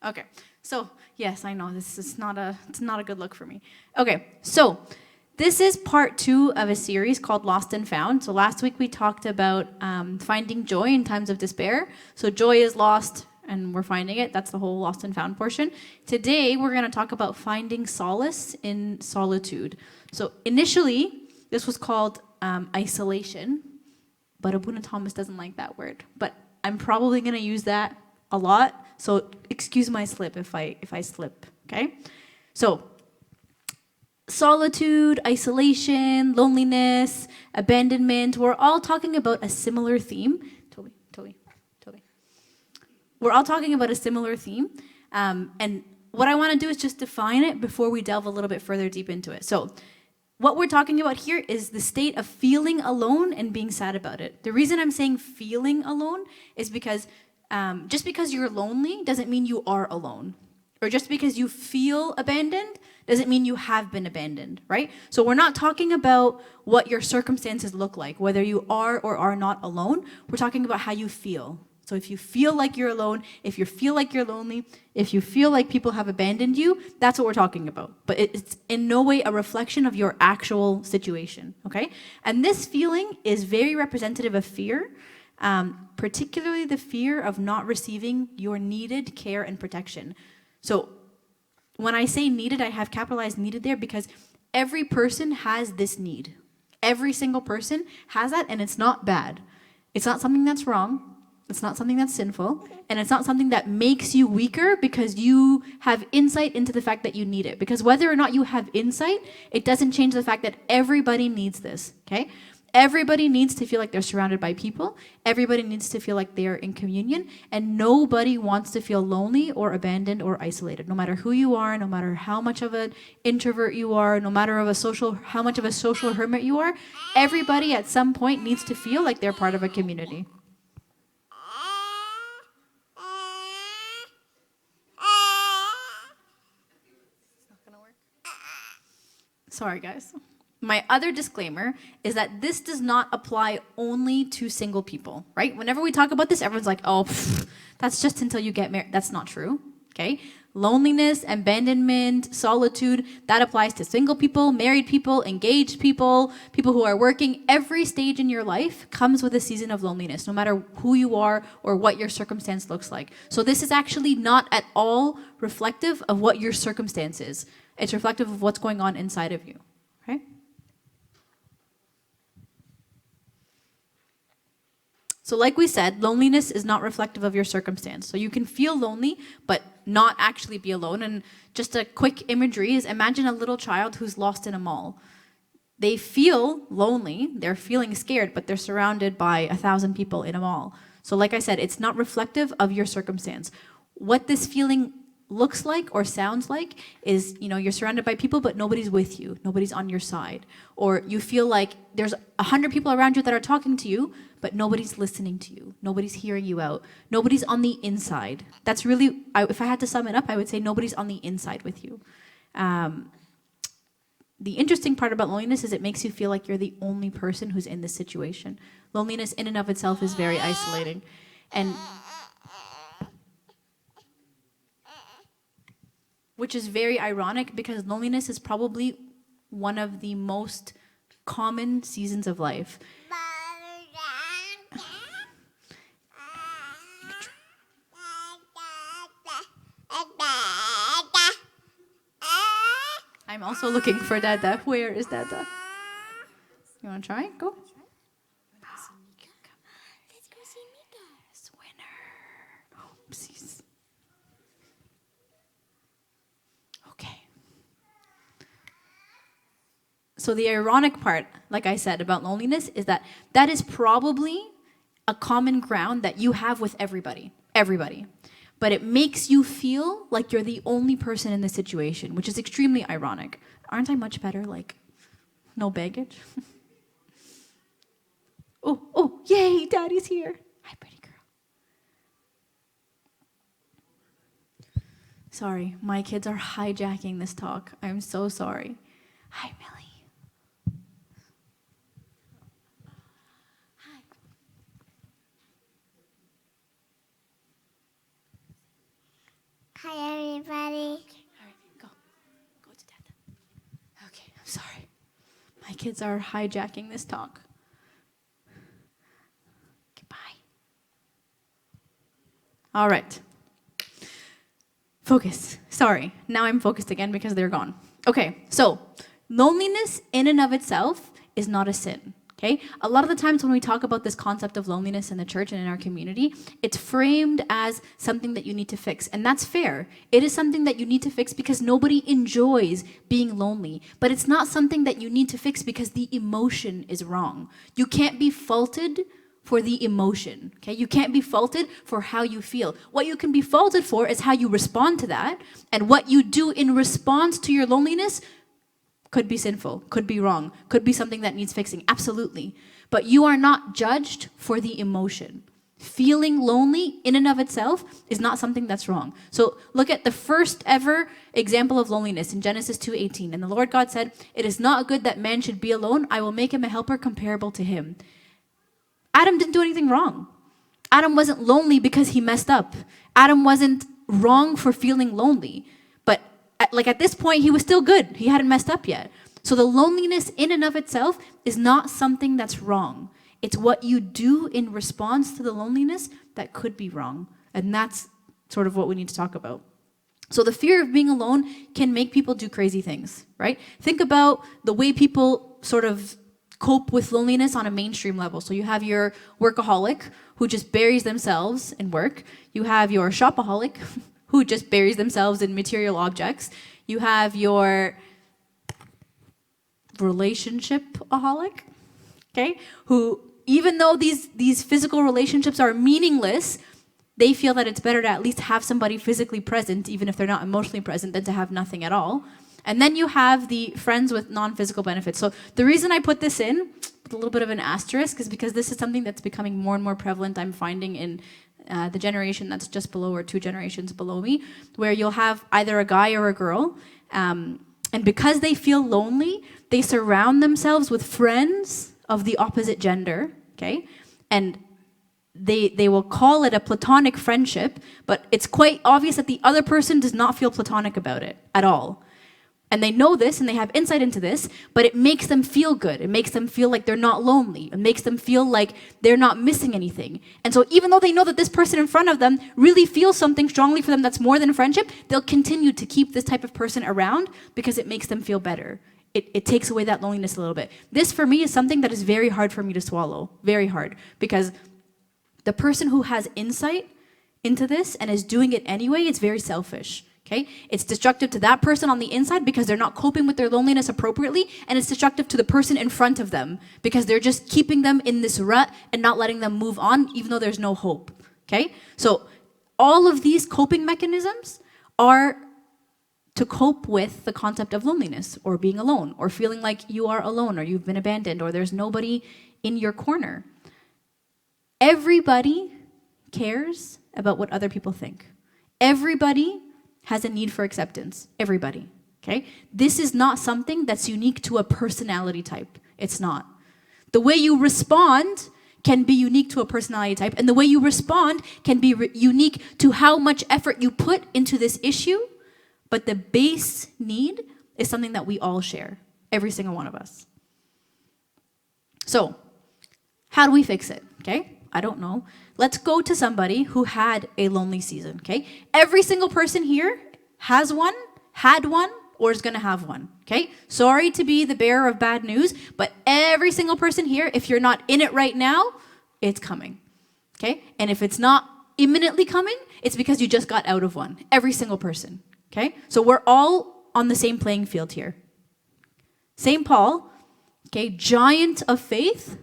Okay. So, yes, I know it's not a good look for me. Okay. So, this is part 2 of a series called Lost and Found. So last week we talked about finding joy in times of despair. So joy is lost and we're finding it. That's the whole lost and found portion. Today we're going to talk about finding solace in solitude. So initially this was called isolation, but Abuna Thomas doesn't like that word. But I'm probably going to use that a lot. So excuse my slip if I slip, okay? So solitude, isolation, loneliness, abandonment, we're all talking about a similar theme. Toby. We're all talking about a similar theme. And what I want to do is just define it before we delve a little bit further deep into it. So what we're talking about here is the state of feeling alone and being sad about it. The reason I'm saying feeling alone is because just because you're lonely doesn't mean you are alone. Or just because you feel abandoned doesn't mean you have been abandoned, right? So we're not talking about what your circumstances look like, whether you are or are not alone. We're talking about how you feel. So if you feel like you're alone, if you feel like you're lonely, if you feel like people have abandoned you, that's what we're talking about. But it's in no way a reflection of your actual situation, okay? And this feeling is very representative of fear, particularly the fear of not receiving your needed care and protection. So when I say needed, I have capitalized needed there because every person has this need. Every single person has that, and it's not bad. It's not something that's wrong. It's not something that's sinful. And it's not something that makes you weaker because you have insight into the fact that you need it. Because whether or not you have insight, it doesn't change the fact that everybody needs this, okay? Everybody needs to feel like they're surrounded by people. Everybody needs to feel like they're in communion. And nobody wants to feel lonely or abandoned or isolated. No matter who you are, no matter how much of an introvert you are, no matter how much of a social hermit you are, everybody at some point needs to feel like they're part of a community. Sorry, guys. My other disclaimer is that this does not apply only to single people, right? Whenever we talk about this, everyone's like, oh, that's just until you get married. That's not true, okay? Loneliness, abandonment, solitude, that applies to single people, married people, engaged people, people who are working. Every stage in your life comes with a season of loneliness, no matter who you are or what your circumstance looks like. So this is actually not at all reflective of what your circumstance is. It's reflective of what's going on inside of you, okay? So like we said, loneliness is not reflective of your circumstance. So you can feel lonely, but not actually be alone. And just a quick imagery is imagine a little child who's lost in a mall. They feel lonely, they're feeling scared, but they're surrounded by 1,000 people in a mall. So like I said, it's not reflective of your circumstance. What this feeling looks like or sounds like is, you're surrounded by people, but nobody's with you. Nobody's on your side. Or you feel like there's 100 people around you that are talking to you, but nobody's listening to you. Nobody's hearing you out. Nobody's on the inside. That's really, if I had to sum it up, I would say nobody's on the inside with you. The interesting part about loneliness is it makes you feel like you're the only person who's in this situation. Loneliness in and of itself is very isolating. And which is very ironic because loneliness is probably one of the most common seasons of life. I'm also looking for Dada. Where is Dada? You want to try? Go. Let's go see Mika. Winner. Oopsies. Okay. So the ironic part, like I said, about loneliness is that is probably a common ground that you have with everybody. Everybody. But it makes you feel like you're the only person in the situation, which is extremely ironic. Aren't I much better? Like, no baggage? oh, yay, Daddy's here. Hi, pretty girl. Sorry, my kids are hijacking this talk. I'm so sorry. Hi, Millie. Hi kids are hijacking this talk. Goodbye. All right. Focus. Sorry. Now I'm focused again because they're gone. Okay, so loneliness in and of itself is not a sin. Okay? A lot of the times when we talk about this concept of loneliness in the church and in our community, it's framed as something that you need to fix. And that's fair. It is something that you need to fix because nobody enjoys being lonely. But it's not something that you need to fix because the emotion is wrong. You can't be faulted for the emotion. Okay? You can't be faulted for how you feel. What you can be faulted for is how you respond to that. And what you do in response to your loneliness could be sinful, could be wrong, could be something that needs fixing, absolutely. But you are not judged for the emotion. Feeling lonely in and of itself is not something that's wrong. So look at the first ever example of loneliness in Genesis 2:18. And the Lord God said, "It is not good that man should be alone. I will make him a helper comparable to him." Adam didn't do anything wrong. Adam wasn't lonely because he messed up. Adam wasn't wrong for feeling lonely. But at this point, he was still good. He hadn't messed up yet. So the loneliness in and of itself is not something that's wrong. It's what you do in response to the loneliness that could be wrong. And that's sort of what we need to talk about. So the fear of being alone can make people do crazy things, right? Think about the way people sort of cope with loneliness on a mainstream level. So you have your workaholic who just buries themselves in work. You have your shopaholic who just buries themselves in material objects. You have your relationship-aholic, okay, who even though these physical relationships are meaningless, they feel that it's better to at least have somebody physically present, even if they're not emotionally present, than to have nothing at all. And then you have the friends with non-physical benefits. So the reason I put this in with a little bit of an asterisk is because this is something that's becoming more and more prevalent, I'm finding, in the generation that's just below or 2 generations below me, where you'll have either a guy or a girl, and because they feel lonely, they surround themselves with friends of the opposite gender, okay? And they will call it a platonic friendship, but it's quite obvious that the other person does not feel platonic about it at all. And they know this and they have insight into this, but it makes them feel good. It makes them feel like they're not lonely. It makes them feel like they're not missing anything. And so even though they know that this person in front of them really feels something strongly for them that's more than friendship, they'll continue to keep this type of person around because it makes them feel better. It takes away that loneliness a little bit. This for me is something that is very hard for me to swallow. Very hard. Because the person who has insight into this and is doing it anyway, it's very selfish. Okay? It's destructive to that person on the inside because they're not coping with their loneliness appropriately, and it's destructive to the person in front of them because they're just keeping them in this rut and not letting them move on even though there's no hope. Okay? So all of these coping mechanisms are to cope with the concept of loneliness or being alone or feeling like you are alone or you've been abandoned or there's nobody in your corner. Everybody cares about what other people think. Everybody has a need for acceptance. Everybody, okay? This is not something that's unique to a personality type. It's not. The way you respond can be unique to a personality type, and the way you respond can be unique to how much effort you put into this issue, but the base need is something that we all share, every single one of us. So, how do we fix it, okay? I don't know. Let's go to somebody who had a lonely season, okay? Every single person here has one, had one, or is going to have one, okay? Sorry to be the bearer of bad news, but every single person here, if you're not in it right now, it's coming, okay? And if it's not imminently coming, it's because you just got out of one. Every single person, okay? So we're all on the same playing field here. St. Paul, okay, giant of faith,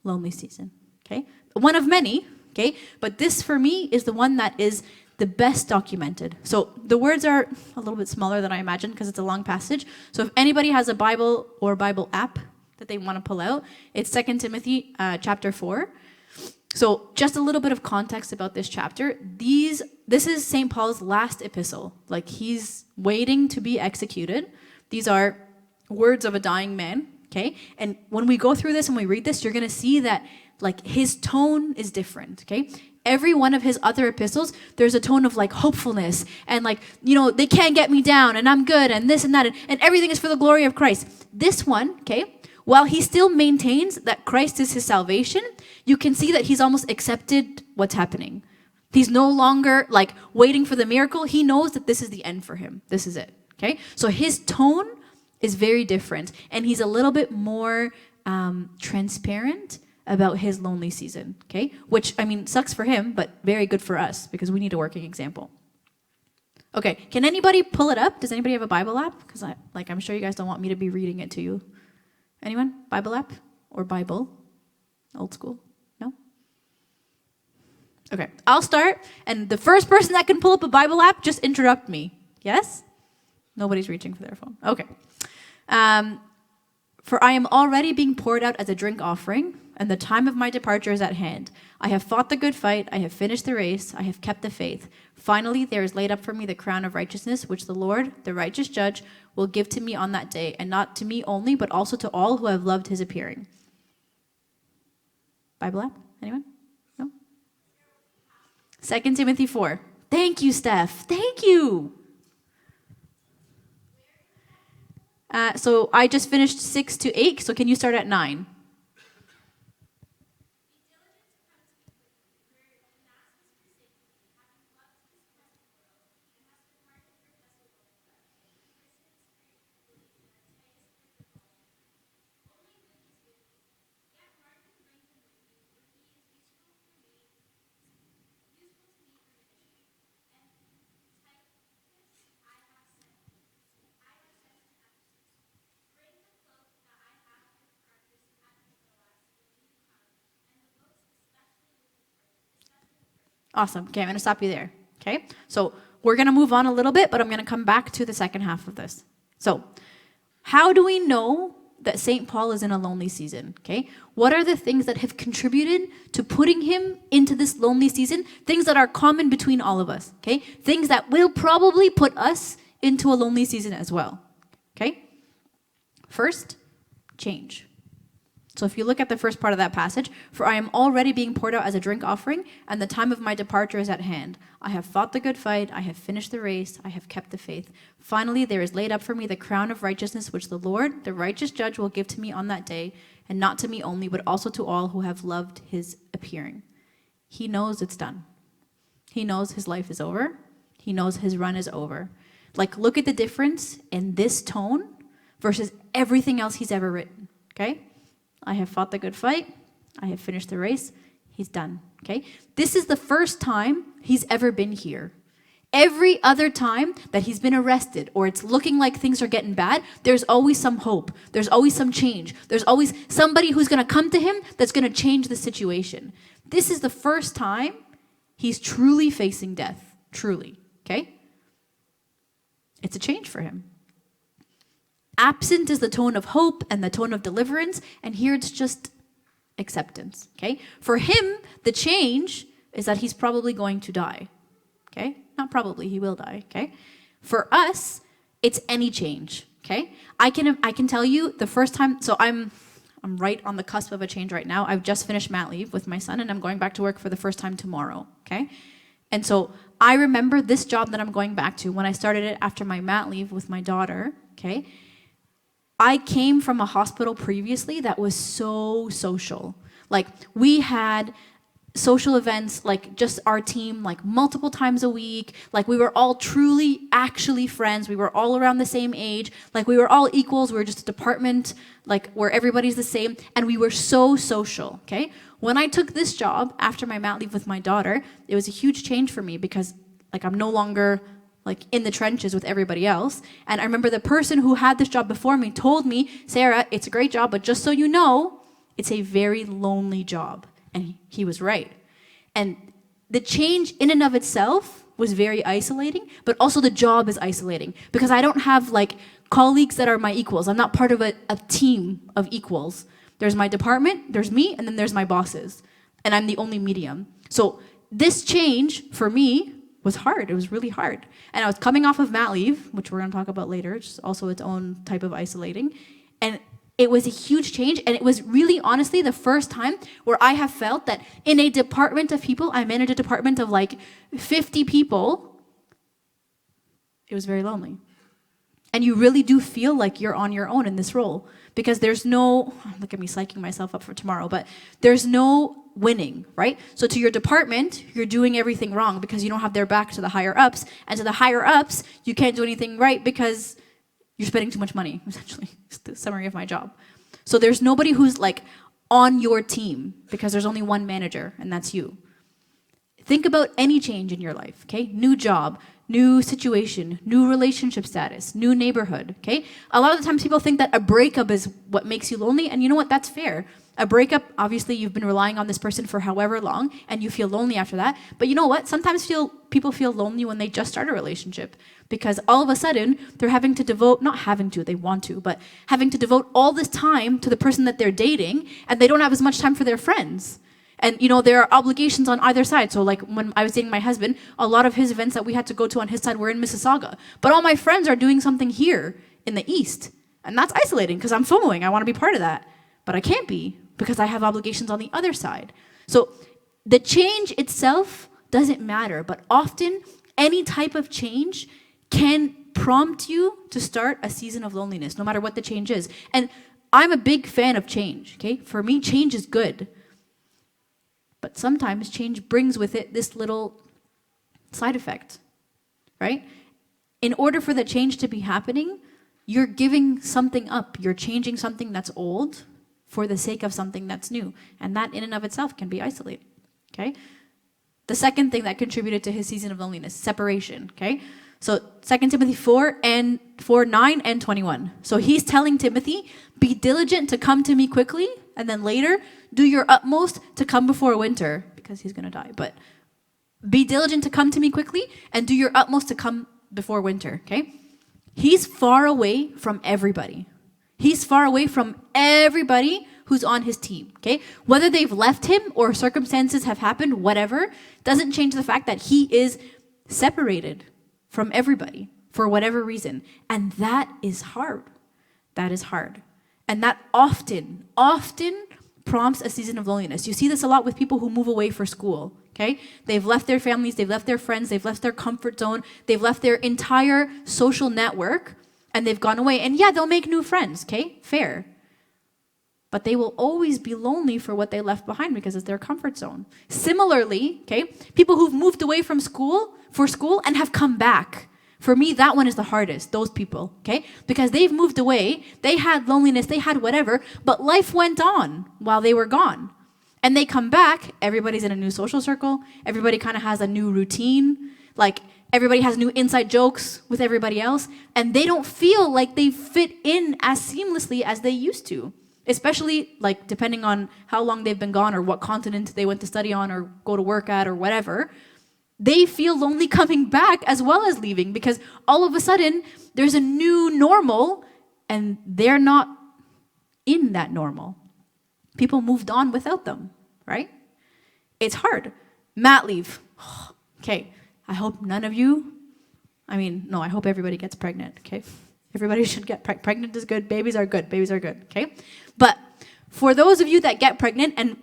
lonely season. Okay? One of many, okay? But this for me is the one that is the best documented. So the words are a little bit smaller than I imagined because it's a long passage. So if anybody has a Bible or Bible app that they want to pull out, it's 2 Timothy chapter 4. So just a little bit of context about this chapter. This is St. Paul's last epistle. Like he's waiting to be executed. These are words of a dying man, okay? And when we go through this and we read this, you're going to see that like his tone is different, okay? Every one of his other epistles, there's a tone of like hopefulness and like, you know, they can't get me down and I'm good and this and that and everything is for the glory of Christ. This one, okay, While he still maintains that Christ is his salvation, you can see that he's almost accepted what's happening. He's no longer like waiting for the miracle. He knows that this is the end for him. This is it. Okay? So his tone is very different. And he's a little bit more transparent about his lonely season. Okay? Which, I mean, sucks for him, but very good for us because we need a working example. Okay, can anybody pull it up? Does anybody have a Bible app? Because I'm sure you guys don't want me to be reading it to you. Anyone? Bible app? Or Bible? Old school? No? Okay, I'll start. And the first person that can pull up a Bible app, just interrupt me. Yes? Nobody's reaching for their phone. Okay. For I am already being poured out as a drink offering, and the time of my departure is at hand. I have fought the good fight, I have finished the race, I have kept the faith. Finally, there is laid up for me the crown of righteousness, which the Lord, the righteous judge, will give to me on that day, and not to me only, but also to all who have loved his appearing. Bible app? Anyone? No? 2 Timothy 4. Thank you, Steph. Thank you. So I just finished 6 to 8, so can you start at 9? Awesome. Okay, I'm going to stop you there. Okay? So we're going to move on a little bit, but I'm going to come back to the second half of this. So how do we know that St. Paul is in a lonely season? Okay? What are the things that have contributed to putting him into this lonely season? Things that are common between all of us. Okay? Things that will probably put us into a lonely season as well. Okay? First, change. So if you look at the first part of that passage, for I am already being poured out as a drink offering, and the time of my departure is at hand. I have fought the good fight, I have finished the race, I have kept the faith. Finally, there is laid up for me the crown of righteousness, which the Lord, the righteous judge, will give to me on that day, and not to me only, but also to all who have loved his appearing. He knows it's done. He knows his life is over. He knows his run is over. Like, look at the difference in this tone versus everything else he's ever written, okay? I have fought the good fight. I have finished the race. He's done, okay? This is the first time he's ever been here. Every other time that he's been arrested or it's looking like things are getting bad, there's always some hope. There's always some change. There's always somebody who's going to come to him that's going to change the situation. This is the first time he's truly facing death, truly, okay? It's a change for him. Absent is the tone of hope and the tone of deliverance, and here it's just acceptance, okay? For him, the change is that he's probably going to die, okay? Not probably, he will die, okay? For us, it's any change, okay? I can tell you the first time, so I'm right on the cusp of a change right now. I've just finished mat leave with my son, and I'm going back to work for the first time tomorrow, okay? And so I remember this job that I'm going back to when I started it after my mat leave with my daughter, okay? I came from a hospital previously that was so social. Like, we had social events, like just our team, like multiple times a week. Like, we were all truly, actually friends. We were all around the same age. Like, we were all equals. We were just a department, like, where everybody's the same. And we were so social, okay? When I took this job after my mat leave with my daughter, it was a huge change for me because, like, I'm no longer like in the trenches with everybody else. And I remember the person who had this job before me told me, Sarah, it's a great job, but just so you know, it's a very lonely job. And he was right. And the change in and of itself was very isolating, but also the job is isolating because I don't have like colleagues that are my equals. I'm not part of a team of equals. There's my department, there's me, and then there's my bosses. And I'm the only medium. So this change for me was hard. It was really hard. And I was coming off of mat leave, which we're going to talk about later, which is also its own type of isolating. And it was a huge change. And it was really, honestly, the first time where I have felt that in a department of people, I manage a department of like 50 people, it was very lonely. And you really do feel like you're on your own in this role because there's no, look at me psyching myself up for tomorrow, but there's no winning, right? So to your department, you're doing everything wrong because you don't have their back to the higher ups, and to the higher ups, you can't do anything right because you're spending too much money, essentially. It's the summary of my job. So there's nobody who's like on your team because there's only one manager, and that's you. Think about any change in your life, okay? New job, new situation, new relationship status, new neighborhood, okay? A lot of the times people think that a breakup is what makes you lonely, and you know what? That's fair. A breakup, obviously, you've been relying on this person for however long, and you feel lonely after that. But you know what? Sometimes people feel lonely when they just start a relationship, because all of a sudden, they're having to devote, not having to, they want to, but having to devote all this time to the person that they're dating, and they don't have as much time for their friends. And, you know, there are obligations on either side. So, like, when I was dating my husband, a lot of his events that we had to go to on his side were in Mississauga. But all my friends are doing something here in the East. And that's isolating, because I'm FOMOing. I want to be part of that. But I can't be, because I have obligations on the other side. So the change itself doesn't matter. But often, any type of change can prompt you to start a season of loneliness, no matter what the change is. And I'm a big fan of change, okay? For me, change is good. But sometimes change brings with it this little side effect, right? In order for the change to be happening, you're giving something up. You're changing something that's old for the sake of something that's new. And that in and of itself can be isolating, okay? The second thing that contributed to his season of loneliness, separation, okay? So 2 Timothy 4:9 and 21. So he's telling Timothy, be diligent to come to me quickly, and then later, do your utmost to come before winter, because he's going to die. But be diligent to come to me quickly, and do your utmost to come before winter, okay? He's far away from everybody. He's far away from everybody who's on his team, okay? Whether they've left him or circumstances have happened, whatever, doesn't change the fact that he is separated from everybody for whatever reason. And that is hard. That is hard. And that often prompts a season of loneliness. You see this a lot with people who move away for school, okay? They've left their families, they've left their friends, they've left their comfort zone, they've left their entire social network, and they've gone away. And yeah, they'll make new friends, okay? Fair. But they will always be lonely for what they left behind because it's their comfort zone. Similarly, okay, people who've moved away from school, for school, and have come back. For me, that one is the hardest, those people, okay? Because they've moved away, they had loneliness, they had whatever, but life went on while they were gone. And they come back, everybody's in a new social circle, everybody kind of has a new routine, like everybody has new inside jokes with everybody else, and they don't feel like they fit in as seamlessly as they used to. Especially, like, depending on how long they've been gone or what continent they went to study on or go to work at or whatever, they feel lonely coming back as well as leaving, because all of a sudden there's a new normal and they're not in that normal. People moved on without them, right? It's hard. Mat leave. Okay, I hope none of you, I hope everybody gets pregnant, okay? Everybody should get pregnant is good. Babies are good, okay? But for those of you that get pregnant, and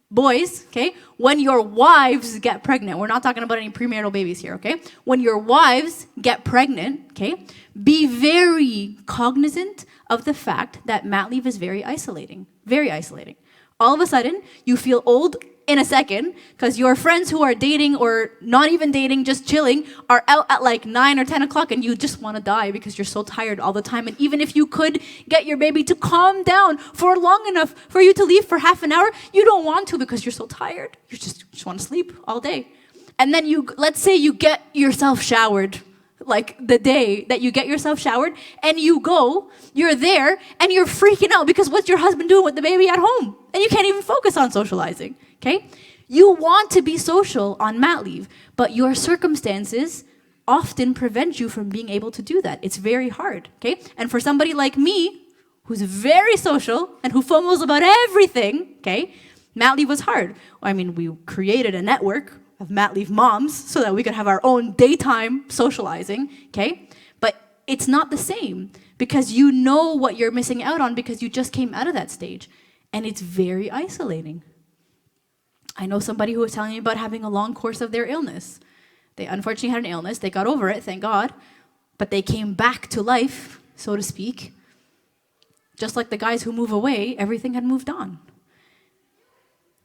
boys, okay, when your wives get pregnant, we're not talking about any premarital babies here, okay? When your wives get pregnant, okay, be very cognizant of the fact that mat leave is very isolating, very isolating. All of a sudden, you feel old in a second because your friends who are dating or not even dating, just chilling, are out at like 9 or 10 o'clock and you just want to die because you're so tired all the time. And even if you could get your baby to calm down for long enough for you to leave for half an hour, you don't want to because you're so tired. You just want to sleep all day. And then let's say you get yourself showered, like the day that you get yourself showered, and you're there, and you're freaking out because what's your husband doing with the baby at home? And you can't even focus on socializing, okay? You want to be social on mat leave, but your circumstances often prevent you from being able to do that. It's very hard, okay? And for somebody like me, who's very social and who FOMOs about everything, okay, mat leave was hard. We created a network of mat leave moms so that we could have our own daytime socializing, okay? But it's not the same because you know what you're missing out on because you just came out of that stage. And it's very isolating. I know somebody who was telling me about having a long course of their illness. They unfortunately had an illness. They got over it, thank God. But they came back to life, so to speak, Just like the guys who move away, everything had moved on.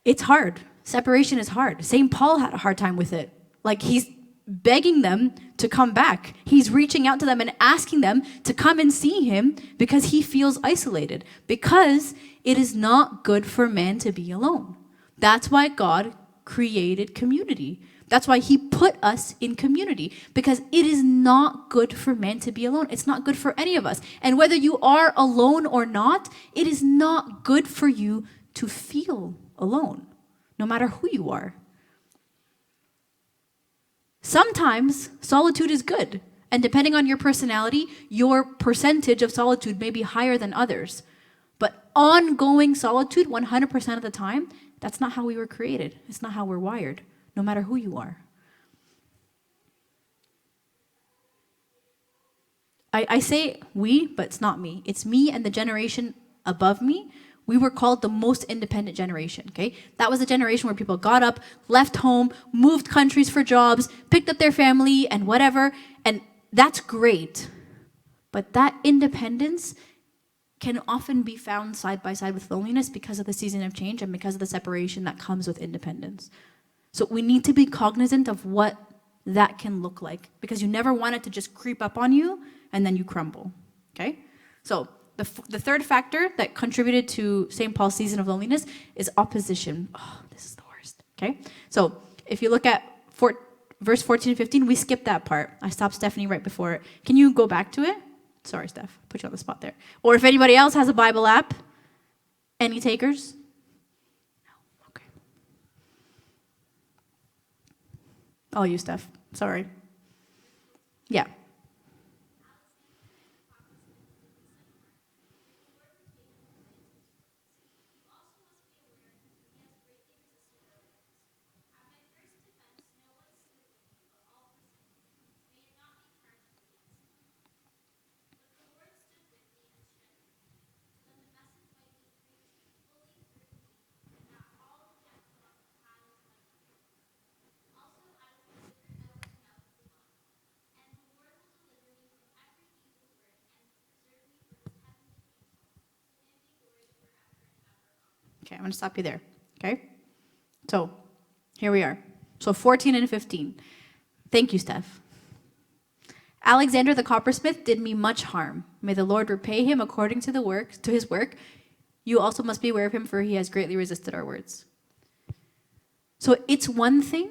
It's hard. Separation is hard. St. Paul had a hard time with it. Like, he's begging them to come back. He's reaching out to them and asking them to come and see him because he feels isolated. Because it is not good for man to be alone. That's why God created community. That's why he put us in community, because it is not good for men to be alone. It's not good for any of us. And whether you are alone or not, it is not good for you to feel alone, no matter who you are. Sometimes solitude is good. And depending on your personality, your percentage of solitude may be higher than others. But ongoing solitude, 100% of the time, that's not how we were created. It's not how we're wired. No matter who you are. I say we, but it's not me. It's me and the generation above me. We were called the most independent generation, okay? That was a generation where people got up, left home, moved countries for jobs, picked up their family and whatever, and that's great. But that independence can often be found side by side with loneliness because of the season of change and because of the separation that comes with independence. So we need to be cognizant of what that can look like, because you never want it to just creep up on you and then you crumble, okay? So the third factor that contributed to St. Paul's season of loneliness is opposition. Oh, this is the worst, okay? So if you look at verse 14 and 15, we skipped that part. I stopped Stephanie right before it. Can you go back to it? Sorry, Steph, put you on the spot there. Or if anybody else has a Bible app, any takers? Oh, you, Steph. Sorry. Yeah. Okay, I'm going to stop you there, okay? So, here we are. So 14 and 15. Thank you, Steph. Alexander the coppersmith did me much harm. May the Lord repay him according to his work. You also must be aware of him, for he has greatly resisted our words. So it's one thing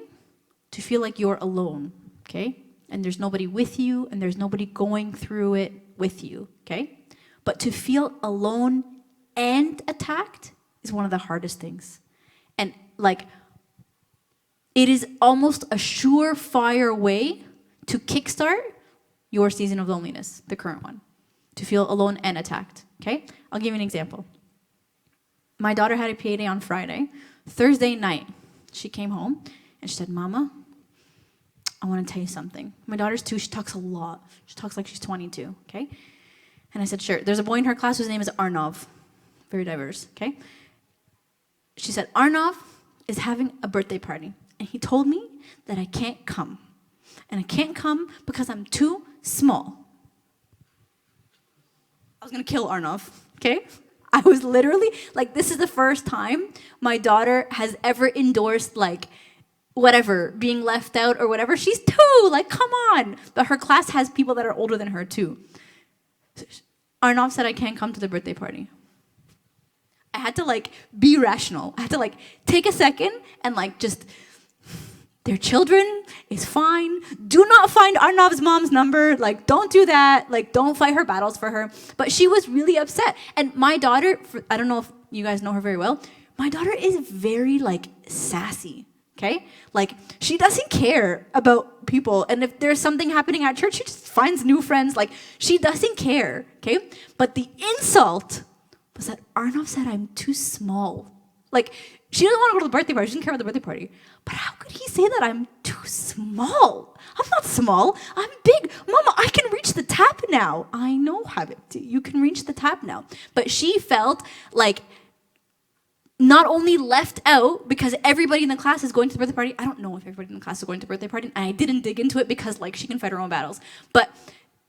to feel like you're alone, okay? And there's nobody with you, and there's nobody going through it with you, okay? But to feel alone and attacked is one of the hardest things. And like, it is almost a surefire way to kickstart your season of loneliness, the current one, to feel alone and attacked, okay? I'll give you an example. My daughter had a PA day on Friday. Thursday night, she came home and she said, Mama, I want to tell you something. My daughter's 2, she talks a lot. She talks like she's 22, okay? And I said, sure. There's a boy in her class whose name is Arnav. Very diverse, okay? She said, Arnav is having a birthday party, and he told me that I can't come. And I can't come because I'm too small. I was going to kill Arnav, okay? I was literally, like, this is the first time my daughter has ever endorsed, like, whatever, being left out or whatever. She's 2, like, come on. But her class has people that are older than her, too. Arnav said I can't come to the birthday party. I had to, like, be rational. I had to, like, take a second and, like, just, their children is fine. Do not find Arnav's mom's number. Like, don't do that. Like, don't fight her battles for her. But she was really upset. And my daughter, I don't know if you guys know her very well, my daughter is very, like, sassy, okay? Like, she doesn't care about people. And if there's something happening at church, she just finds new friends. Like, she doesn't care, okay? But the insult was that Arnav said I'm too small. Like, she doesn't want to go to the birthday party. She doesn't care about the birthday party. But how could he say that I'm too small? I'm not small. I'm big. Mama, I can reach the tap now. I know, Habibti. You can reach the tap now. But she felt like not only left out because everybody in the class is going to the birthday party. I don't know if everybody in the class is going to the birthday party. And I didn't dig into it because, like, she can fight her own battles. But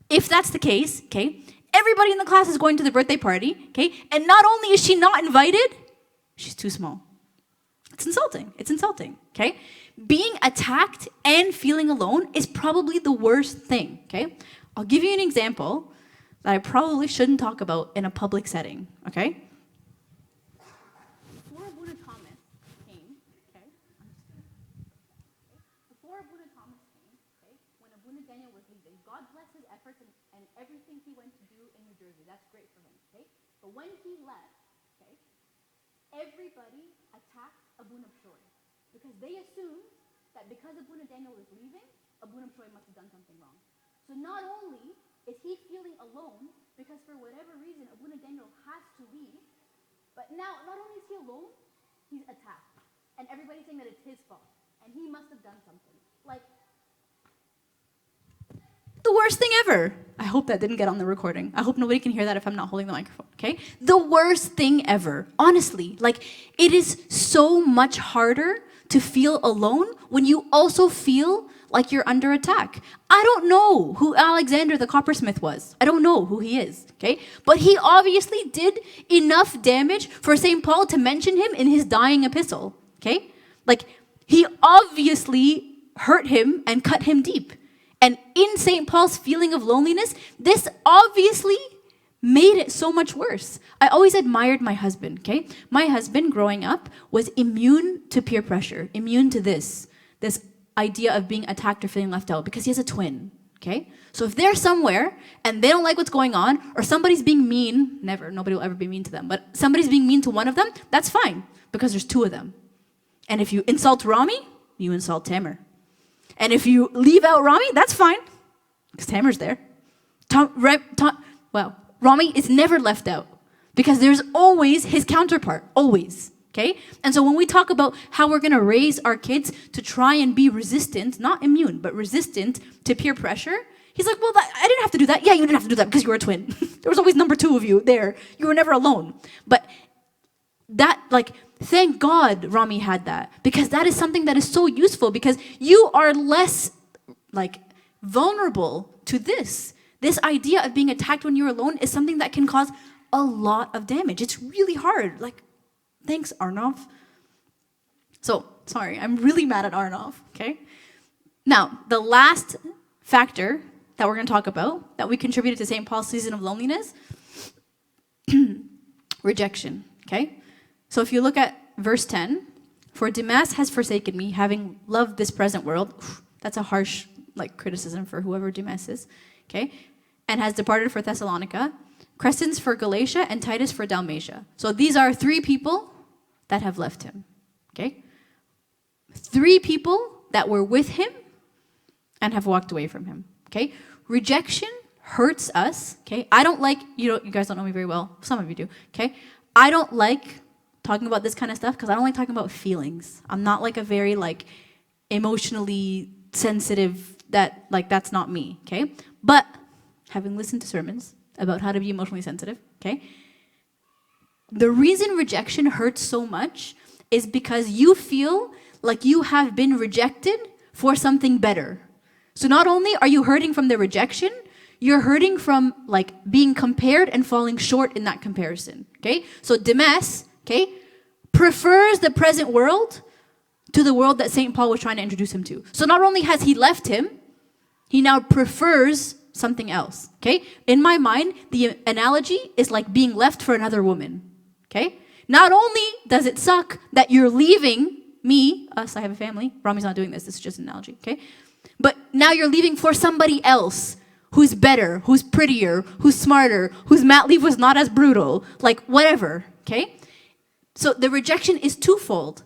if that's the case, okay, Everybody in the class is going to the birthday party, okay? And not only is she not invited, she's too small. It's insulting. It's insulting, okay? Being attacked and feeling alone is probably the worst thing, okay? I'll give you an example that I probably shouldn't talk about in a public setting, okay? Before Abuna Thomas came, okay? Before Abuna Thomas came, okay, when Abuna Daniel was leaving, God bless his efforts and everything he went to do in New Jersey. That's great for him, okay? But when he left, okay, everybody attacked Abuna Pshoi because they assumed that because Abuna Daniel was leaving, Abuna Pshoi must have done something wrong. So not only is he feeling alone because for whatever reason Abuna Daniel has to leave, but now not only is he alone, he's attacked. And everybody's saying that it's his fault. And he must have done something. Like, the worst thing ever. I hope that didn't get on the recording. I hope nobody can hear that if I'm not holding the microphone, okay? The worst thing ever. Honestly, like, it is so much harder to feel alone when you also feel like you're under attack. I don't know who Alexander the coppersmith was. I don't know who he is, okay? But he obviously did enough damage for St. Paul to mention him in his dying epistle, okay? Like, he obviously hurt him and cut him deep. And in St. Paul's feeling of loneliness, this obviously made it so much worse. I always admired my husband, okay? My husband, growing up, was immune to peer pressure, immune to this idea of being attacked or feeling left out because he has a twin, okay? So if they're somewhere and they don't like what's going on or somebody's being mean, nobody will ever be mean to them, but somebody's being mean to one of them, that's fine because there's two of them. And if you insult Rami, you insult Tamer. And if you leave out Rami, that's fine because Tamer's there. Rami is never left out because there's always his counterpart, always. Okay? And so when we talk about how we're going to raise our kids to try and be resistant, not immune, but resistant to peer pressure, he's like, well, I didn't have to do that. Yeah, you didn't have to do that because you were a twin. There was always number two of you there. You were never alone. But that, like, thank God Rami had that because that is something that is so useful because you are less, like, vulnerable to this. This idea of being attacked when you're alone is something that can cause a lot of damage. It's really hard. Like, thanks, Arnav. So, sorry, I'm really mad at Arnav, okay? Now, the last factor that we're going to talk about that we contributed to St. Paul's season of loneliness, rejection, okay? So if you look at verse 10, for Demas has forsaken me, having loved this present world. That's a harsh, like, criticism for whoever Demas is, okay? And has departed for Thessalonica, Crescens for Galatia, and Titus for Dalmatia. So these are three people that have left him, okay? Three people that were with him and have walked away from him, okay? Rejection hurts us, okay? I don't like, you guys don't know me very well. Some of you do, okay? I don't like talking about this kind of stuff because I don't like talking about feelings. I'm not like a very like emotionally sensitive that's not me, okay? But having listened to sermons about how to be emotionally sensitive, okay? The reason rejection hurts so much is because you feel like you have been rejected for something better. So not only are you hurting from the rejection, you're hurting from like being compared and falling short in that comparison, okay? So Demas, okay, prefers the present world to the world that St. Paul was trying to introduce him to. So not only has he left him, he now prefers something else, okay? In my mind, the analogy is like being left for another woman, okay? Not only does it suck that you're leaving me, us, I have a family. Rami's not doing this. This is just an analogy, okay? But now you're leaving for somebody else who's better, who's prettier, who's smarter, whose mat leave was not as brutal, like whatever, okay? So the rejection is twofold.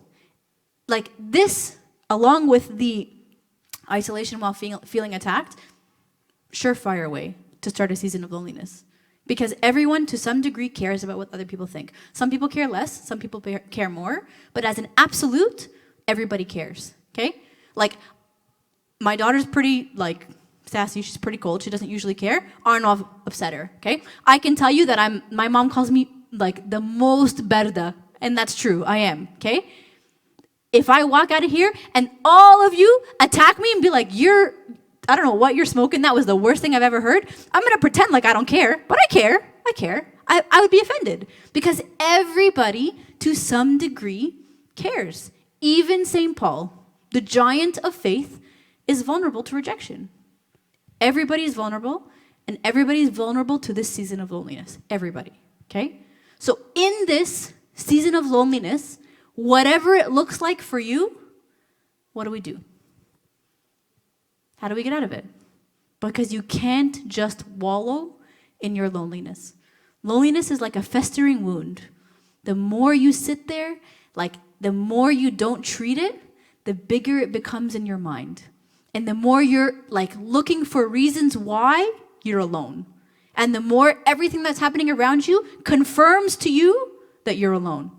Like this, along with the isolation while feeling attacked, surefire way to start a season of loneliness. Because everyone, to some degree, cares about what other people think. Some people care less, some people care more, but as an absolute, everybody cares, okay? Like, my daughter's pretty, like, sassy, she's pretty cold, she doesn't usually care. Arnav upset her, okay? I can tell you that my mom calls me, like, the most berda, and that's true, I am, okay? If I walk out of here and all of you attack me and be like, I don't know what you're smoking. That was the worst thing I've ever heard. I'm going to pretend like I don't care, but I care. I care. I would be offended because everybody to some degree cares. Even St. Paul, the giant of faith, is vulnerable to rejection. Everybody is vulnerable, and everybody is vulnerable to this season of loneliness. Everybody, okay? So in this season of loneliness, whatever it looks like for you, what do we do? How do we get out of it? Because you can't just wallow in your loneliness. Loneliness is like a festering wound. The more you sit there, like the more you don't treat it, the bigger it becomes in your mind. And the more you're like looking for reasons why you're alone. And the more everything that's happening around you confirms to you that you're alone.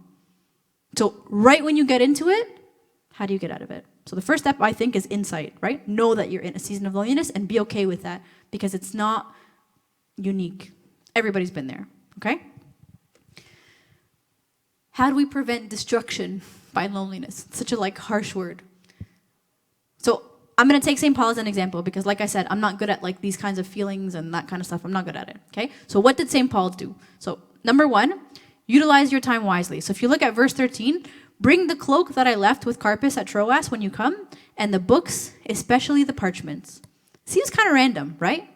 So right when you get into it, how do you get out of it? So the first step, I think, is insight, right? Know that you're in a season of loneliness and be okay with that because it's not unique. Everybody's been there, okay? How do we prevent destruction by loneliness? It's such a harsh word. So I'm going to take St. Paul as an example because, like I said, I'm not good at these kinds of feelings and that kind of stuff. I'm not good at it, okay? So what did St. Paul do? So number one, utilize your time wisely. So if you look at verse 13, bring the cloak that I left with Carpus at Troas when you come, and the books, especially the parchments. Seems kind of random, right?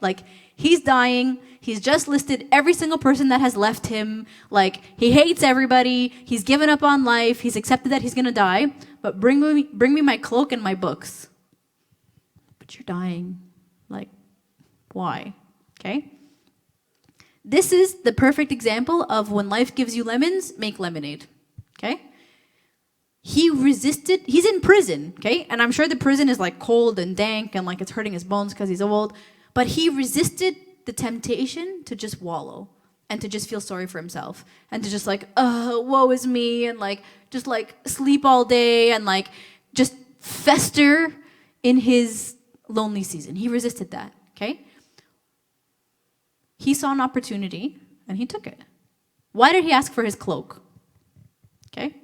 He's dying. He's just listed every single person that has left him. He hates everybody. He's given up on life. He's accepted that he's going to die. But bring me my cloak and my books. But you're dying. Why? Okay? This is the perfect example of when life gives you lemons, make lemonade. Okay? He resisted. He's in prison, okay? And I'm sure the prison is cold and dank and it's hurting his bones because he's old. But he resisted the temptation to just wallow and to just feel sorry for himself and to just woe is me and just sleep all day and just fester in his lonely season. He resisted that, okay? He saw an opportunity and he took it. Why did he ask for his cloak? Okay?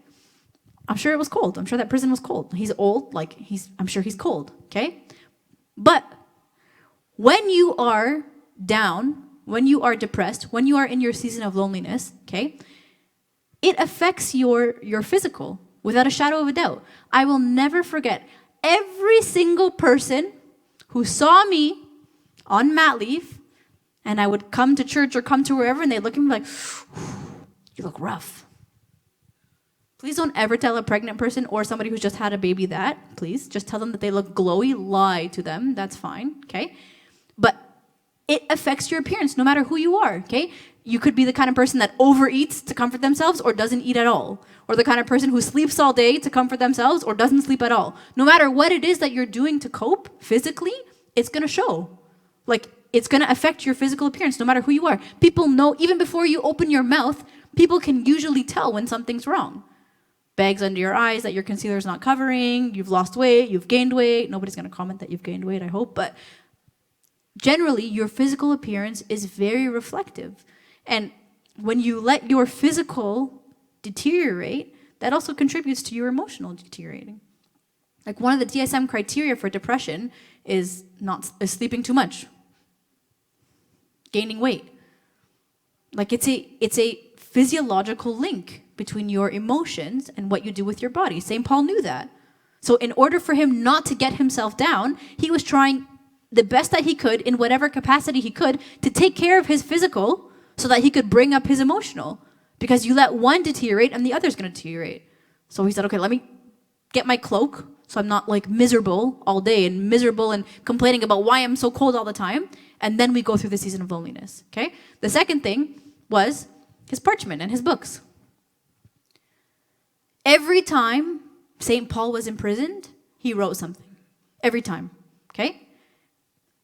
I'm sure it was cold. I'm sure that prison was cold. He's old, I'm sure he's cold, okay? But when you are down, when you are depressed, when you are in your season of loneliness, okay, it affects your physical without a shadow of a doubt. I will never forget every single person who saw me on mat leave, and I would come to church or come to wherever, and they'd look at me you look rough. Please don't ever tell a pregnant person or somebody who's just had a baby that. Please, just tell them that they look glowy. Lie to them. That's fine, okay? But it affects your appearance no matter who you are, okay? You could be the kind of person that overeats to comfort themselves or doesn't eat at all. Or the kind of person who sleeps all day to comfort themselves or doesn't sleep at all. No matter what it is that you're doing to cope physically, it's going to show. It's going to affect your physical appearance no matter who you are. People know, even before you open your mouth, people can usually tell when something's wrong. Bags under your eyes that your concealer's not covering, you've lost weight, you've gained weight. Nobody's going to comment that you've gained weight, I hope. But generally, your physical appearance is very reflective. And when you let your physical deteriorate, that also contributes to your emotional deteriorating. One of the DSM criteria for depression is sleeping too much, gaining weight. It's a physiological link between your emotions and what you do with your body. St. Paul knew that. So in order for him not to get himself down, he was trying the best that he could in whatever capacity he could to take care of his physical so that he could bring up his emotional. Because you let one deteriorate and the other's going to deteriorate. So he said, okay, let me get my cloak so I'm not miserable all day and miserable and complaining about why I'm so cold all the time. And then we go through the season of loneliness, okay? The second thing was his parchment and his books. Every time St. Paul was imprisoned, he wrote something. Every time, okay?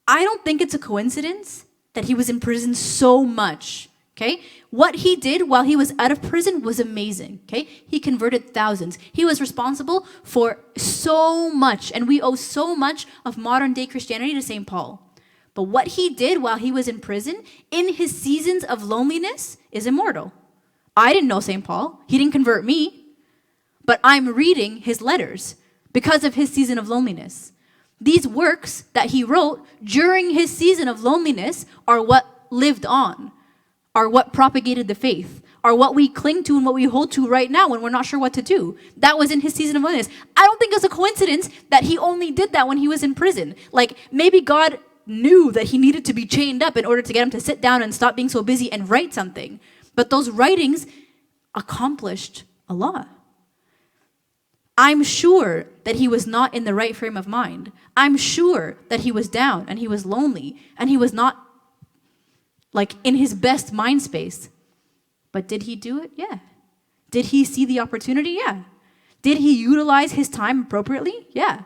I don't think it's a coincidence that he was in prison so much, okay? What he did while he was out of prison was amazing, okay? He converted thousands. He was responsible for so much, and we owe so much of modern-day Christianity to St. Paul. But what he did while he was in prison, in his seasons of loneliness, is immortal. I didn't know St. Paul. He didn't convert me. But I'm reading his letters because of his season of loneliness. These works that he wrote during his season of loneliness are what lived on, are what propagated the faith, are what we cling to and what we hold to right now when we're not sure what to do. That was in his season of loneliness. I don't think it's a coincidence that he only did that when he was in prison. Like, maybe God knew that he needed to be chained up in order to get him to sit down and stop being so busy and write something. But those writings accomplished a lot. I'm sure that he was not in the right frame of mind. I'm sure that he was down and he was lonely and he was not like in his best mind space. But did he do it? Yeah. Did he see the opportunity? Yeah. Did he utilize his time appropriately? Yeah.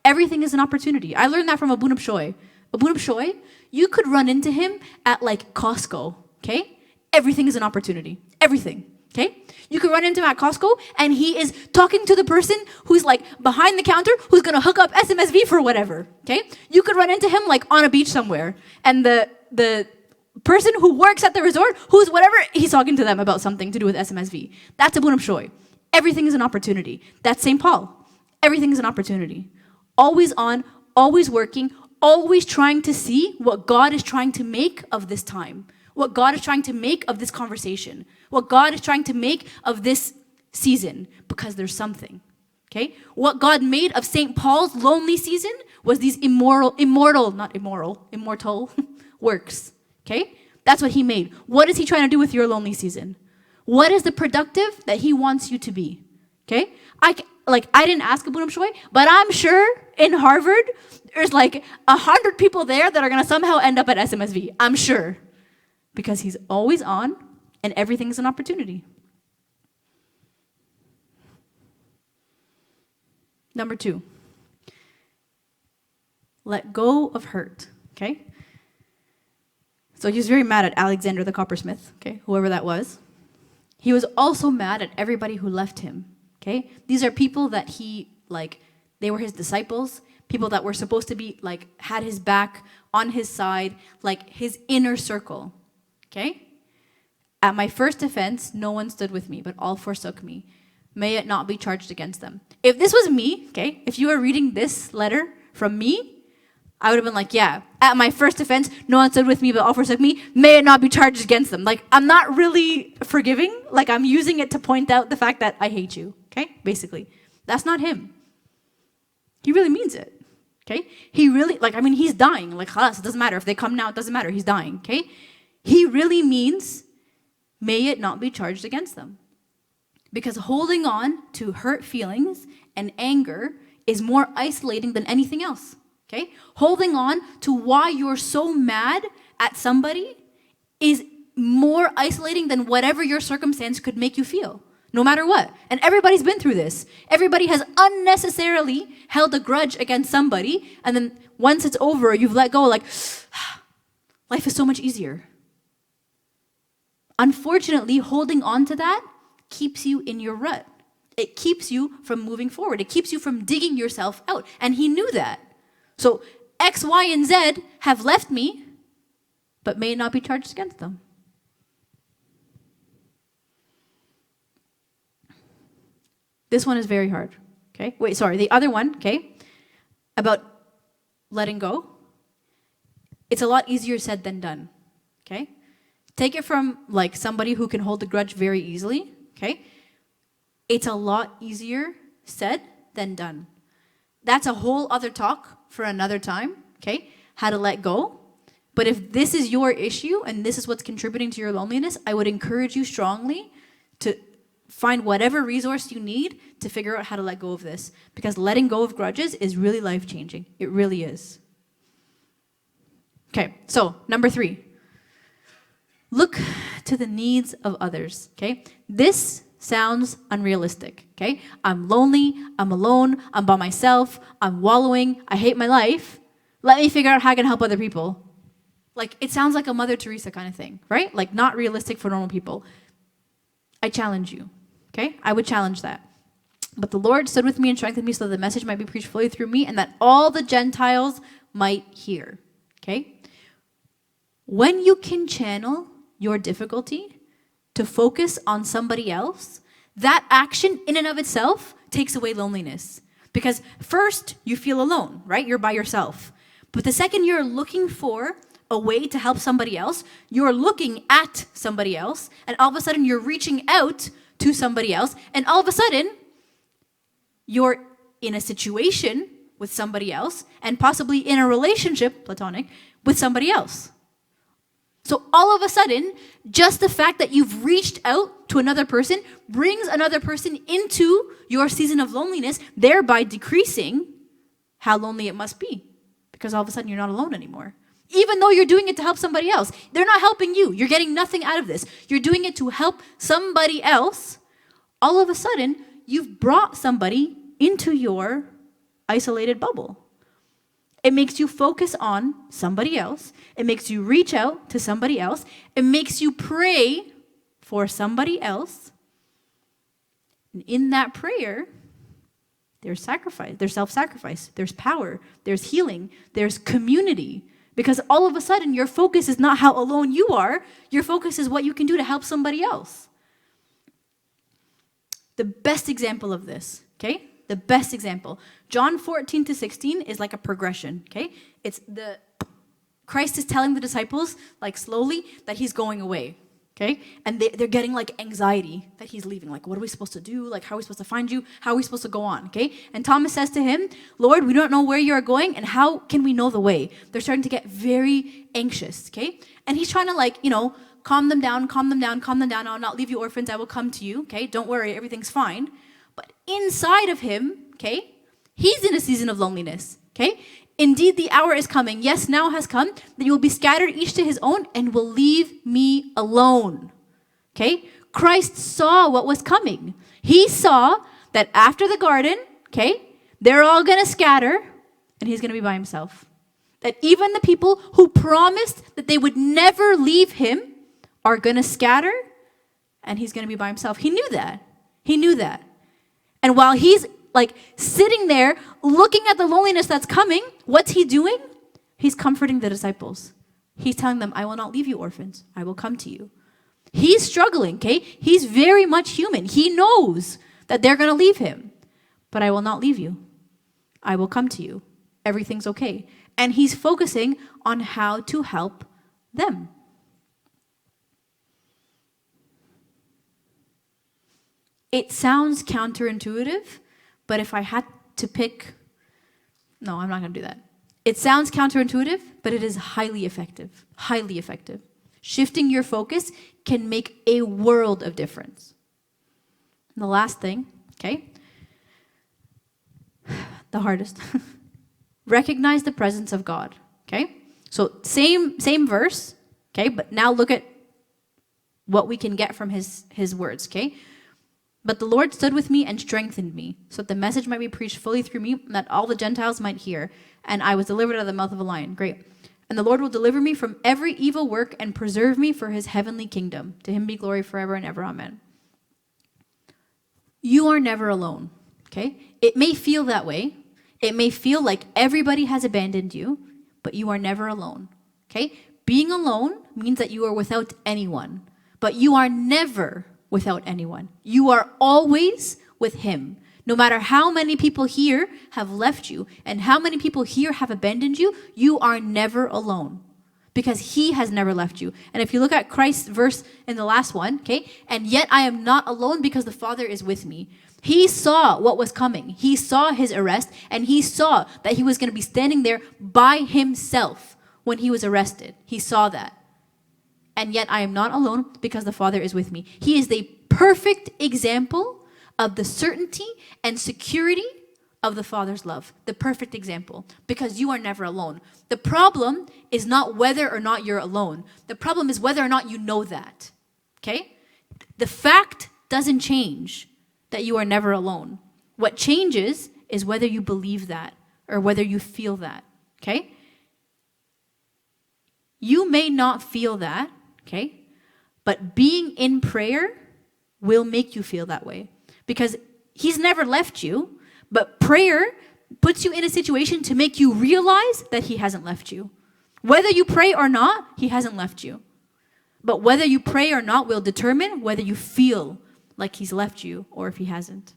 Everything is an opportunity. I learned that from Abunab Shoy. Abunab Shoy, you could run into him at like Costco, okay? Everything is an opportunity. Everything, okay? You could run into him at Costco and he is talking to the person who's like behind the counter who's gonna hook up SMSV for whatever, okay? You could run into him like on a beach somewhere and the person who works at the resort, who's whatever, he's talking to them about something to do with SMSV. That's Abunab Shoy. Everything is an opportunity. That's St. Paul. Everything is an opportunity. Always on, always working, always trying to see what God is trying to make of this time, what God is trying to make of this conversation, what God is trying to make of this season, because there's something, okay? What God made of St. Paul's lonely season was these immortal works, okay? That's what he made. What is he trying to do with your lonely season? What is the productive that he wants you to be, okay? I didn't ask Abunab Shoy, but I'm sure in Harvard, there's like 100 people there that are going to somehow end up at SMSV. I'm sure. Because he's always on and everything's an opportunity. Number 2. Let go of hurt, okay? So he was very mad at Alexander the coppersmith, okay? Whoever that was. He was also mad at everybody who left him, okay? These are people that he, like, they were his disciples, people that were supposed to be, like, had his back, on his side, like, his inner circle, okay? At my first offense, no one stood with me, but all forsook me. May it not be charged against them. If this was me, okay, if you were reading this letter from me, I would have been like, yeah, at my first offense, no one stood with me, but all forsook me. May it not be charged against them. Like, I'm not really forgiving. Like, I'm using it to point out the fact that I hate you, okay, basically. That's not him. He really means it, okay? He really, like, I mean, he's dying. Like, khalas, it doesn't matter. If they come now, it doesn't matter. He's dying, okay? He really means, may it not be charged against them. Because holding on to hurt feelings and anger is more isolating than anything else, okay? Holding on to why you're so mad at somebody is more isolating than whatever your circumstance could make you feel, no matter what. And everybody's been through this. Everybody has unnecessarily held a grudge against somebody, and then once it's over, you've let go, like, life is so much easier. Unfortunately, holding on to that keeps you in your rut. It keeps you from moving forward. It keeps you from digging yourself out. And he knew that. So X, Y, and Z have left me, but may not be charged against them. This one is very hard, okay? Wait, sorry, the other one, okay, about letting go. It's a lot easier said than done, okay? Take it from like somebody who can hold a grudge very easily, okay? It's a lot easier said than done. That's a whole other talk for another time, okay? How to let go. But if this is your issue and this is what's contributing to your loneliness, I would encourage you strongly to find whatever resource you need to figure out how to let go of this. Because letting go of grudges is really life-changing. It really is. Okay, so number 3. Look to the needs of others, okay? This sounds unrealistic, okay? I'm lonely, I'm alone, I'm by myself, I'm wallowing, I hate my life. Let me figure out how I can help other people. Like, it sounds like a Mother Teresa kind of thing, right? Like, not realistic for normal people. I challenge you, okay? I would challenge that. But the Lord stood with me and strengthened me so that the message might be preached fully through me and that all the Gentiles might hear, okay? When you can channel your difficulty to focus on somebody else, that action in and of itself takes away loneliness. Because first, you feel alone, right? You're by yourself. But the second you're looking for a way to help somebody else, you're looking at somebody else, and all of a sudden you're reaching out to somebody else, and all of a sudden you're in a situation with somebody else, and possibly in a relationship, platonic, with somebody else. So all of a sudden, just the fact that you've reached out to another person brings another person into your season of loneliness, thereby decreasing how lonely it must be. Because all of a sudden you're not alone anymore. Even though you're doing it to help somebody else. They're not helping you. You're getting nothing out of this. You're doing it to help somebody else. All of a sudden, you've brought somebody into your isolated bubble. It makes you focus on somebody else. It makes you reach out to somebody else. It makes you pray for somebody else. And in that prayer, there's sacrifice, there's self-sacrifice, there's power, there's healing, there's community. Because all of a sudden, your focus is not how alone you are. Your focus is what you can do to help somebody else. The best example of this, okay? The best example. John 14-16 is like a progression, okay? It's Christ is telling the disciples, like slowly, that he's going away, okay? And they're getting like anxiety that he's leaving. Like, what are we supposed to do? Like, how are we supposed to find you? How are we supposed to go on, okay? And Thomas says to him, Lord, we don't know where you are going, and how can we know the way? They're starting to get very anxious, okay? And he's trying to like, calm them down. I'll not leave you orphans. I will come to you, okay? Don't worry, everything's fine. But inside of him, okay, he's in a season of loneliness, okay? Indeed, the hour is coming. Yes, now has come, that you will be scattered each to his own and will leave me alone, okay? Christ saw what was coming. He saw that after the garden, okay, they're all going to scatter and he's going to be by himself. That even the people who promised that they would never leave him are going to scatter and he's going to be by himself. He knew that. He knew that. And while he's like sitting there looking at the loneliness that's coming, what's he doing? He's comforting the disciples. He's telling them, I will not leave you orphans. I will come to you. He's struggling, okay? He's very much human. He knows that they're going to leave him. But I will not leave you. I will come to you. Everything's okay. And he's focusing on how to help them. It sounds counterintuitive, but if I had to pick, no, I'm not going to do that. It sounds counterintuitive, but it is highly effective. Highly effective. Shifting your focus can make a world of difference. And the last thing, okay? The hardest. Recognize the presence of God, okay? So same verse, okay? But now look at what we can get from his words, okay? But the Lord stood with me and strengthened me, so that the message might be preached fully through me, and that all the Gentiles might hear. And I was delivered out of the mouth of a lion. Great. And the Lord will deliver me from every evil work and preserve me for his heavenly kingdom. To him be glory forever and ever. Amen. You are never alone, okay? It may feel that way. It may feel like everybody has abandoned you, but you are never alone, okay? Being alone means that you are without anyone, but you are never without anyone. You are always with him. No matter how many people here have left you and how many people here have abandoned you, you are never alone because he has never left you. And if you look at Christ's verse in the last one, okay, and yet I am not alone because the Father is with me. He saw what was coming. He saw his arrest and he saw that he was going to be standing there by himself when he was arrested. He saw that. And yet I am not alone because the Father is with me. He is the perfect example of the certainty and security of the Father's love. The perfect example. Because you are never alone. The problem is not whether or not you're alone. The problem is whether or not you know that. Okay? The fact doesn't change that you are never alone. What changes is whether you believe that or whether you feel that. Okay? You may not feel that. Okay? But being in prayer will make you feel that way. Because he's never left you, but prayer puts you in a situation to make you realize that he hasn't left you. Whether you pray or not, he hasn't left you. But whether you pray or not will determine whether you feel like he's left you or if he hasn't.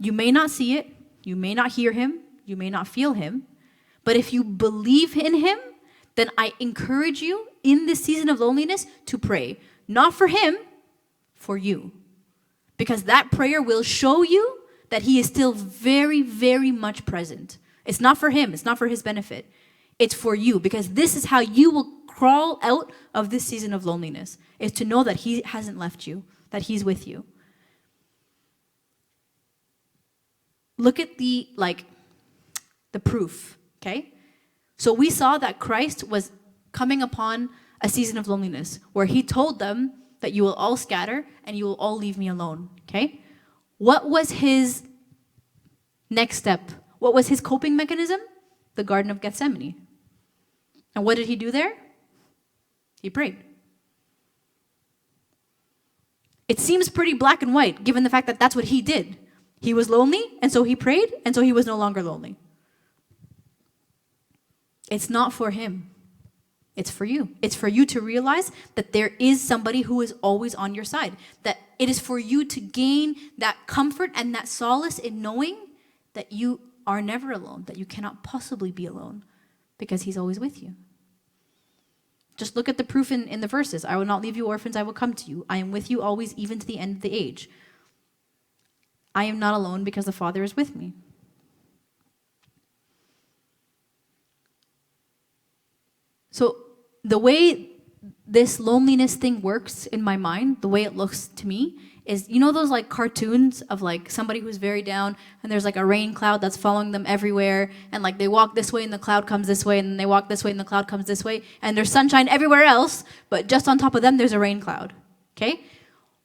You may not see it, you may not hear him, you may not feel him, but if you believe in him, then I encourage you in this season of loneliness to pray. Not for him, for you. Because that prayer will show you that he is still very, very much present. It's not for him, it's not for his benefit. It's for you, because this is how you will crawl out of this season of loneliness, is to know that he hasn't left you, that he's with you. Look at the proof, okay? So we saw that Christ was coming upon a season of loneliness where he told them that you will all scatter and you will all leave me alone, okay? What was his next step? What was his coping mechanism? The Garden of Gethsemane. And what did he do there? He prayed. It seems pretty black and white, given the fact that that's what he did. He was lonely, and so he prayed, and so he was no longer lonely. It's not for him. It's for you. It's for you to realize that there is somebody who is always on your side. That it is for you to gain that comfort and that solace in knowing that you are never alone, that you cannot possibly be alone, because he's always with you. Just look at the proof in the verses. I will not leave you orphans, I will come to you. I am with you always, even to the end of the age. I am not alone because the Father is with me. So the way this loneliness thing works in my mind, the way it looks to me, is, you know those like cartoons of like somebody who's very down and there's like a rain cloud that's following them everywhere, and like they walk this way and the cloud comes this way, and then they walk this way and the cloud comes this way, and there's sunshine everywhere else, but just on top of them there's a rain cloud, okay?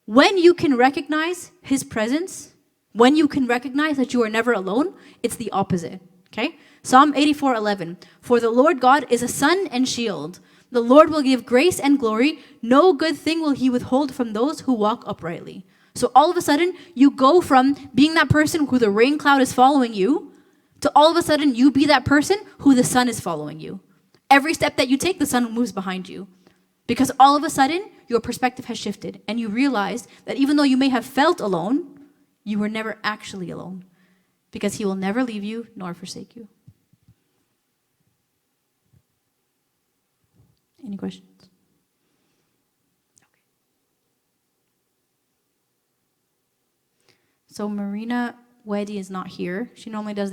When you can recognize his presence, when you can recognize that you are never alone, it's the opposite, okay? Psalm 84:11, for the Lord God is a sun and shield. The Lord will give grace and glory. No good thing will he withhold from those who walk uprightly. So all of a sudden, you go from being that person who the rain cloud is following you, to all of a sudden you be that person who the sun is following you. Every step that you take, the sun moves behind you. Because all of a sudden, your perspective has shifted, and you realize that even though you may have felt alone, you were never actually alone, because he will never leave you nor forsake you. Any questions? Okay. So Verena Weddy is not here. She normally does the